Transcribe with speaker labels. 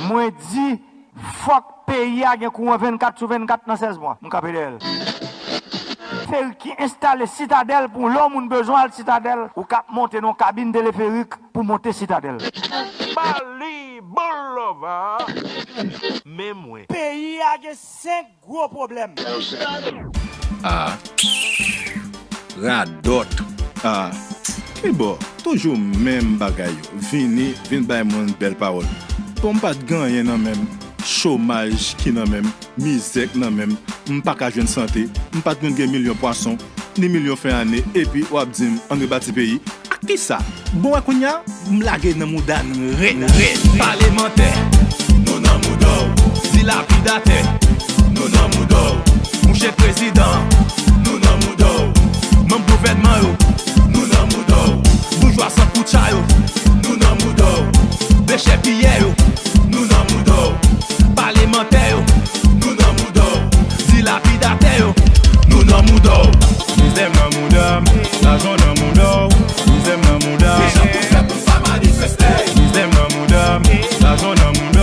Speaker 1: Moi dit, fuck pays a gen courant 24 sur 24 dans 16 mois. Mon capitaine. Fait qui installe citadelle pour l'homme qui a besoin de citadelle ou cap monter dans cabine téléphérique pour monter citadelle.
Speaker 2: Bali Bolova. Mais moi.
Speaker 1: Pays a gen 5 gros problèmes.
Speaker 3: Ah. Radot. Ah. Mais bon, toujours même bagaille. Vini bay mon belle parole. Pour pas de gagner nan même. Chômage qui nan même, misère nan même, m'pas ka jeune santé, m'pas de gen million poisson, ni million fin année et puis wap dim on rebâti pays. A qui ça? Bon akounya, m'lage nan moudan ren
Speaker 4: Parlementaire, nous nan moudou. Dilapidateur, nous nan moudou. Mouche président, nous nan moudou. Même gouvernement yo, nous nan moudou. Bourgeois sans koucha yo, nous nan moudou. Déchets pillés yo, nous nan moudou. Parlementaire, nous nan moudou. Dilapidateur, nous nan moudou. Nous aime nan moudou, l'argent nan moudou. Nous aime nan moudou. Déjà tout fait pour ça manifester. Nous aime nan moudou, l'argent nan moudou.